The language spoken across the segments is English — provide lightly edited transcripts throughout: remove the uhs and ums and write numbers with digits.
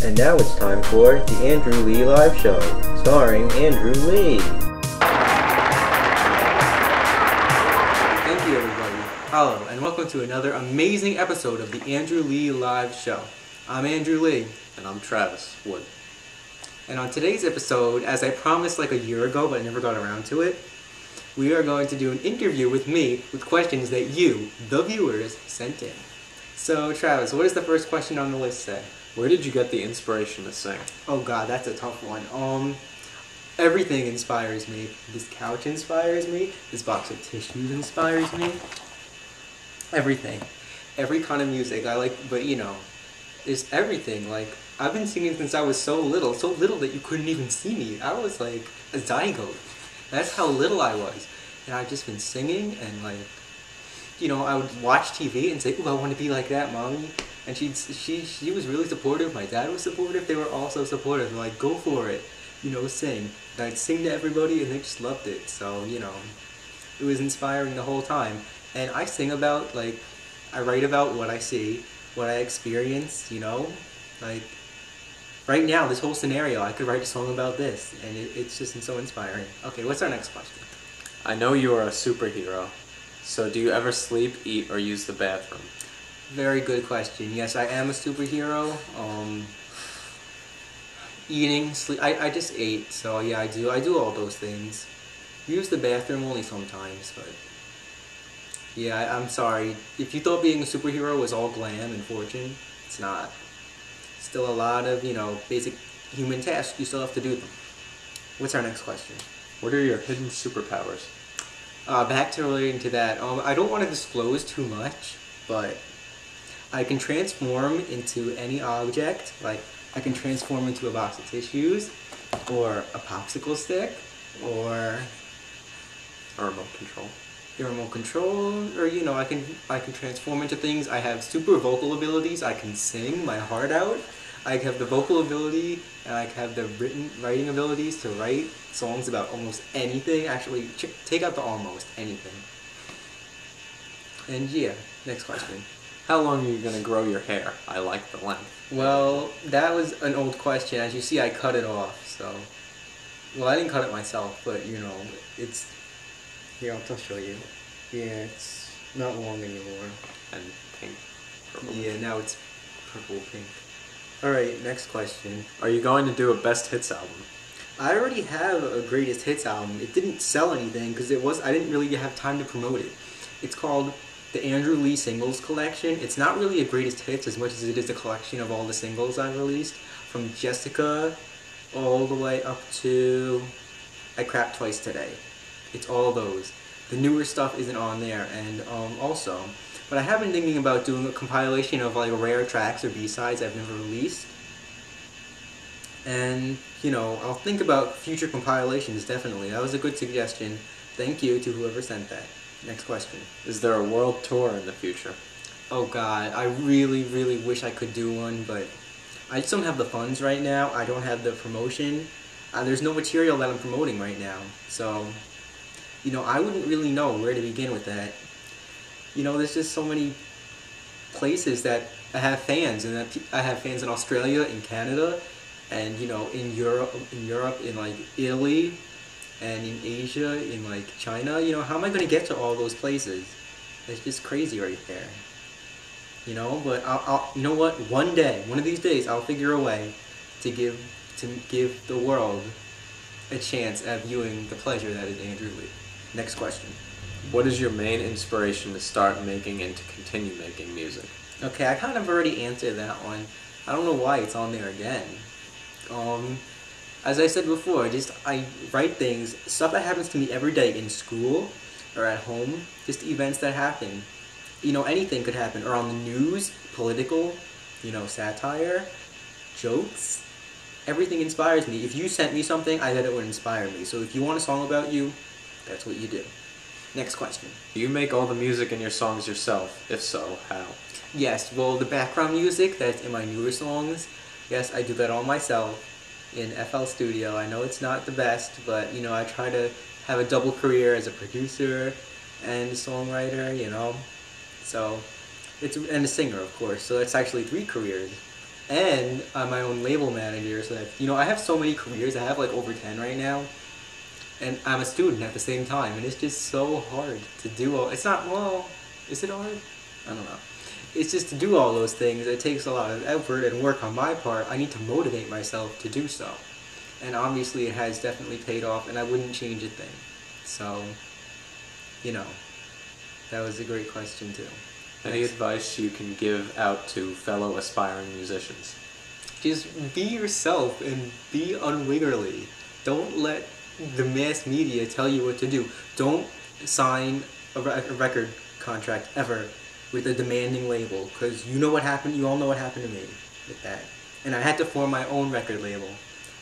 And now it's time for the Andrew Lee Live Show, starring Andrew Lee. Thank you, everybody. Hello, and welcome to another amazing episode of the Andrew Lee Live Show. I'm Andrew Lee. And I'm Travis Wood. And on today's episode, as I promised like a year ago but I never got around to it, we are going to do an interview with me with questions that you, the viewers, sent in. So, Travis, what does the first question on the list say? Where did you get the inspiration to sing? Oh god, that's a tough one. Everything inspires me. This couch inspires me. This box of tissues inspires me. Everything. Every kind of music I like, but you know, it's everything. Like, I've been singing since I was so little that you couldn't even see me. I was like a zygote. That's how little I was. And I've just been singing and like, you know, I would watch TV and say, ooh, I want to be like that, mommy. And she was really supportive. My dad was supportive. They were also supportive. They're like, go for it. You know, sing. And I'd sing to everybody and they just loved it. So, you know, it was inspiring the whole time. And I sing about, like, I write about what I see, what I experience, you know. Like, right now, this whole scenario, I could write a song about this. And it's just so inspiring. Okay, what's our next question? I know you are a superhero. So do you ever sleep, eat, or use the bathroom? Very good question. Yes, I am a superhero. Eating, sleep. I just ate, so yeah, I do all those things. Use the bathroom only sometimes, but yeah, I'm sorry. If you thought being a superhero was all glam and fortune, it's not. Still a lot of, you know, basic human tasks. You still have to do them. What's our next question? What are your hidden superpowers? Back to relating to that, I don't want to disclose too much, but I can transform into any object. Like, I can transform into a box of tissues, or a popsicle stick, or A remote control. a remote control, or you know, I can transform into things. I have super vocal abilities. I can sing my heart out. I have the vocal ability, and I have the writing abilities to write songs about almost anything. Actually, take out the almost anything. And yeah, next question. How long are you going to grow your hair? I like the length. Well, that was an old question. As you see, I cut it off, so... Well, I didn't cut it myself, but, you know, it's... Here, I'll show you. Yeah, it's not long anymore. And pink. Purple. Yeah, now it's purple-pink. Alright, next question. Are you going to do a best hits album? I already have a greatest hits album. It didn't sell anything, because I didn't really have time to promote it. It's called the Andrew Lee Singles Collection. It's not really a greatest hits as much as it is a collection of all the singles I've released, from Jessica all the way up to I Crapped Twice Today. It's all those. The newer stuff isn't on there, and also, but I have been thinking about doing a compilation of like rare tracks or B-sides I've never released. And, you know, I'll think about future compilations, definitely. That was a good suggestion. Thank you to whoever sent that. Next question. Is there a world tour in the future? Oh god, I really, really wish I could do one, but I just don't have the funds right now. I don't have the promotion. There's no material that I'm promoting right now. So, you know, I wouldn't really know where to begin with that. You know, there's just so many places that I have fans, and that I have fans in Australia, in Canada, and, you know, in Europe, in like Italy, and in Asia, in like China. You know, how am I going to get to all those places? It's just crazy right there. You know, but I'll you know what? One day, one of these days, I'll figure a way to give the world a chance at viewing the pleasure that is Andrew Lee. Next question. What is your main inspiration to start making and to continue making music? Okay, I kind of already answered that one. I don't know why it's on there again. As I said before, I write things, stuff that happens to me every day in school or at home, just events that happen. You know, anything could happen, or on the news, political, you know, satire, jokes. Everything inspires me. If you sent me something, I bet it would inspire me. So if you want a song about you, that's what you do. Next question. Do you make all the music in your songs yourself? If so, how? Yes, well, the background music that's in my newer songs, yes, I do that all myself in FL Studio. I know it's not the best, but, you know, I try to have a double career as a producer and a songwriter, you know. So, and a singer, of course. So it's actually 3 careers. And I'm my own label manager, so that, you know, I have so many careers. I have like over 10 right now. And I'm a student at the same time, and it's just so hard to do all. It's not, well, is it hard? I don't know. It's just to do all those things. It takes a lot of effort and work on my part. I need to motivate myself to do so. And obviously it has definitely paid off, and I wouldn't change a thing. So, you know, that was a great question too. Any advice you can give out to fellow aspiring musicians? Just be yourself and be unwiggerly. Don't let the mass media tell you what to do. Don't sign a record contract ever with a demanding label, because you know what happened. You all know what happened to me with that. And I had to form my own record label,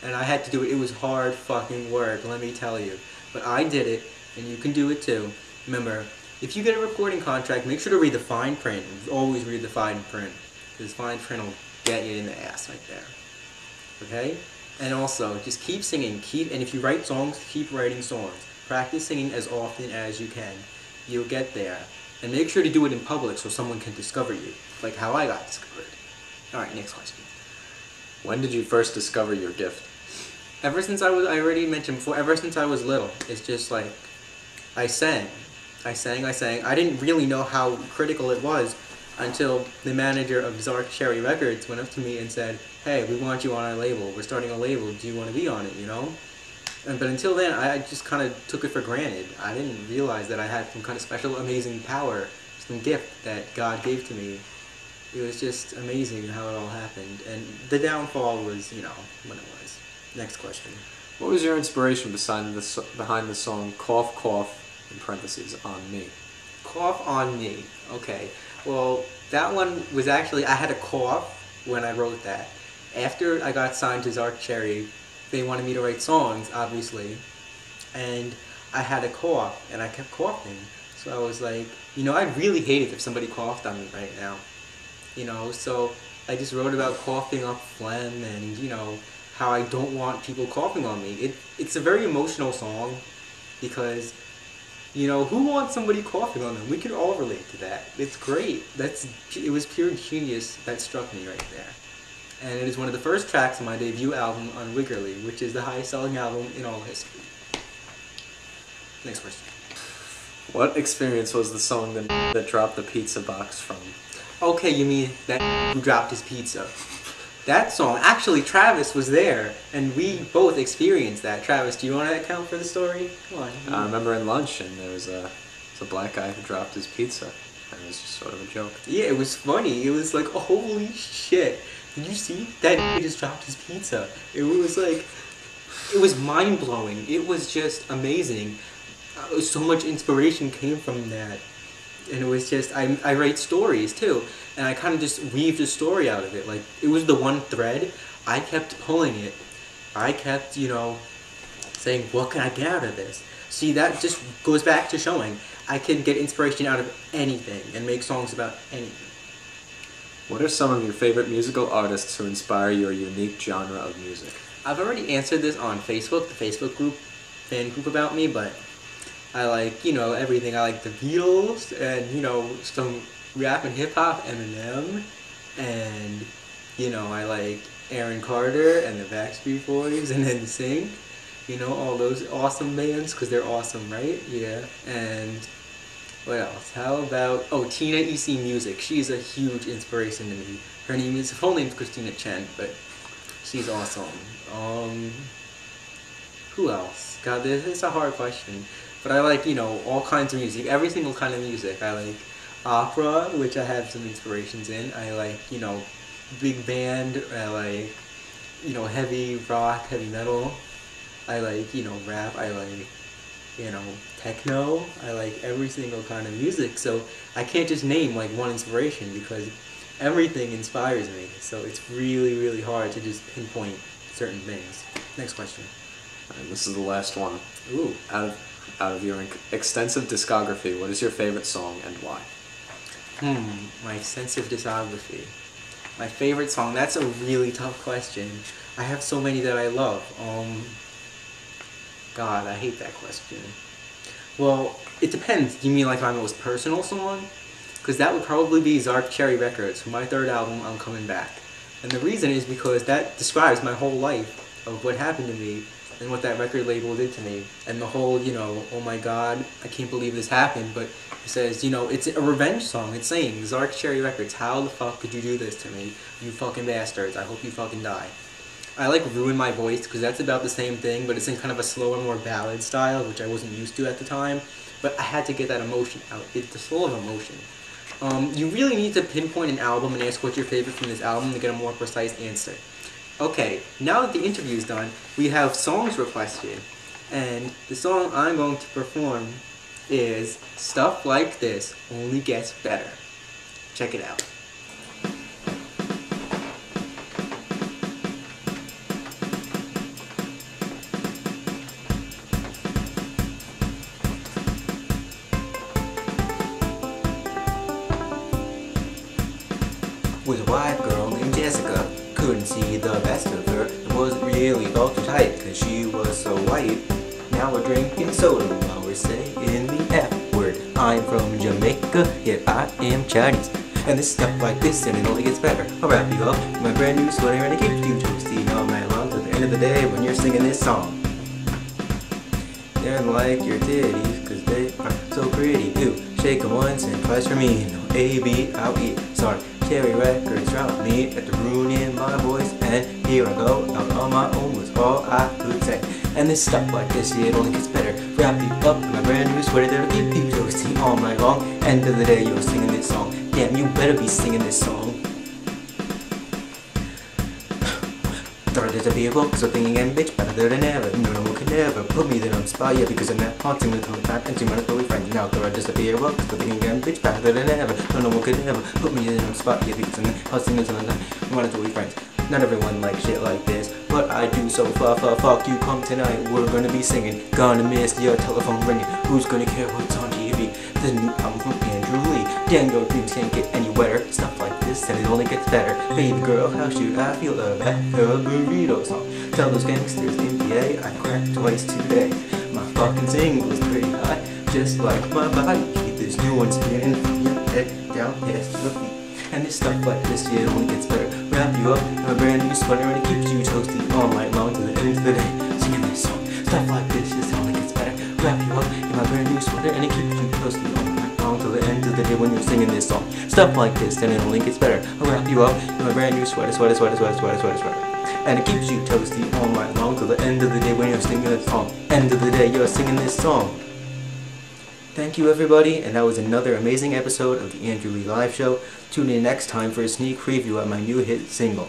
and I had to do it. It was hard fucking work, let me tell you. But I did it, and you can do it too. Remember, if you get a recording contract, make sure to read the fine print. Always read the fine print, because fine print will get you in the ass right there. Okay? And also, just keep singing. And if you write songs, keep writing songs. Practice singing as often as you can. You'll get there. And make sure to do it in public so someone can discover you, like how I got discovered. Alright, next question. When did you first discover your gift? Ever since I already mentioned before, ever since I was little. It's just like, I sang. I sang. I didn't really know how critical it was until the manager of Zark Cherry Records went up to me and said, hey, we want you on our label. We're starting a label. Do you want to be on it, you know? But until then, I just kind of took it for granted. I didn't realize that I had some kind of special, amazing power, some gift that God gave to me. It was just amazing how it all happened. And the downfall was, you know, when it was. Next question. What was your inspiration behind the song Cough Cough, in parentheses, on me? Cough on me. Okay. Well, that one was actually, I had a cough when I wrote that. After I got signed to Zark Cherry, they wanted me to write songs, obviously. And I had a cough, and I kept coughing. So I was like, you know, I'd really hate it if somebody coughed on me right now. You know, so I just wrote about coughing up phlegm and, you know, how I don't want people coughing on me. It's a very emotional song because, you know, who wants somebody coughing on them? We could all relate to that. It's great. It was pure genius that struck me right there. And it is one of the first tracks on my debut album, Unwiggerly, which is the highest selling album in all history. Next question. What experience was the song that dropped the pizza box from? Okay, you mean that who dropped his pizza. That song, actually Travis was there, and we both experienced that. Travis, do you want to account for the story? Come on. I remember in lunch, and there was a black guy who dropped his pizza, and it was just sort of a joke. Yeah, it was funny. It was like, oh, holy shit. Did you see? That just dropped his pizza. It was like, it was mind-blowing. It was just amazing. So much inspiration came from that. And it was just, I write stories too. And I kind of just weaved a story out of it. Like, it was the one thread. I kept pulling it. I kept, you know, saying, what can I get out of this? See, that just goes back to showing I can get inspiration out of anything and make songs about anything. What are some of your favorite musical artists who inspire your unique genre of music? I've already answered this on Facebook, the Facebook group, fan group about me, but I like, you know, everything. I like the Beatles and, you know, some rap and hip hop, Eminem, and, you know, I like Aaron Carter and the Backstreet Boys and NSYNC, you know, all those awesome bands, because they're awesome, right? Yeah. And what else? How about, oh, Tina E.C. Music. She's a huge inspiration to me. Her full name's Christina Chen, but she's awesome. Who else? God, this is a hard question. But I like, you know, all kinds of music, every single kind of music. I like opera, which I have some inspirations in. I like, you know, big band. I like, you know, heavy rock, heavy metal. I like, you know, rap. I like, you know, techno. I like every single kind of music. So I can't just name like one inspiration because everything inspires me. So it's really, really hard to just pinpoint certain things. Next question. And this is the last one. Ooh. Out of your extensive discography, what is your favorite song and why? My extensive discography. My favorite song, that's a really tough question. I have so many that I love. God, I hate that question. Well, it depends. Do you mean like my most personal song? Because that would probably be Zark Cherry Records. For my third album, I'm Coming Back. And the reason is because that describes my whole life of what happened to me and what that record label did to me. And the whole, oh my God, I can't believe this happened. But it says, it's a revenge song. It's saying, Zark Cherry Records, how the fuck could you do this to me? You fucking bastards. I hope you fucking die. I ruin my voice because that's about the same thing, but it's in kind of a slower, more ballad style, which I wasn't used to at the time. But I had to get that emotion out. It's full of emotion. You really need to pinpoint an album and ask what's your favorite from this album to get a more precise answer. Okay, now that the interview is done, we have songs requested, and the song I'm going to perform is Stuff Like This Only Gets Better. Check it out. Was a white girl named Jessica, couldn't see the best of her. It wasn't really all too tight, cause she was so white. Now we're drinking soda while we're saying the F word. I'm from Jamaica, yet I am Chinese. And this stuff like this, and it only gets better. I'll wrap you up in my brand new sweater, and it keeps you toasty all night long to the end of the day when you're singing this song. They're like your titties, cause they are so pretty. Ooh, shake them once and twice for me. No A-B, I'll eat. Sorry. Cherry Records dropped me after ruining my voice, and here I go, out on my own was all I could say. And this stuff like this, yeah, it only gets better. Wrap you up in my brand new sweater that'll keep you toasty all night long. End of the day, you're singing this song. Damn, you better be singing this song. Thought I'd disappear, well, so thinking again, bitch, better than ever. No one could ever put me there on spot, yeah, because I'm not haunting the whole time, and 2 minutes till we friends. Now thought I'd disappear, well, so thinking again, bitch, better than ever. No one could ever put me there on spot, yeah, because I'm not haunting the whole time, 2 minutes till we friends. Not everyone likes shit like this, but I do, so fuck you, come tonight, we're gonna be singing. Gonna miss your telephone ringing, who's gonna care what's on TV? The new album from Andrew Lee. Damn, your dreams can't get any wetter. Stuff like this, and it only gets better. Baby girl, how should I feel about a burrito song? Tell those gangsters in PA I cracked twice today. My fucking single is pretty high, just like my body. Keep this new one spinning from your head down past your feet. And this stuff like this, yeah, it only gets better. Wrap you up in a brand new sweater, and it keeps you toasty all night long to the end of the day. Singing this song, stuff like this, just only gets better. Wrap you up in my brand new sweater, and it keeps you toasty all night long to the end of the day when you're singing this song. Stuff like this, and it only gets better. I'll wrap you up in my brand new sweater. And it keeps you toasty all night long to the end of the day when you're singing this song. End of the day, you're singing this song. Thank you, everybody, and that was another amazing episode of the Andrew Lee Live Show. Tune in next time for a sneak preview of my new hit single.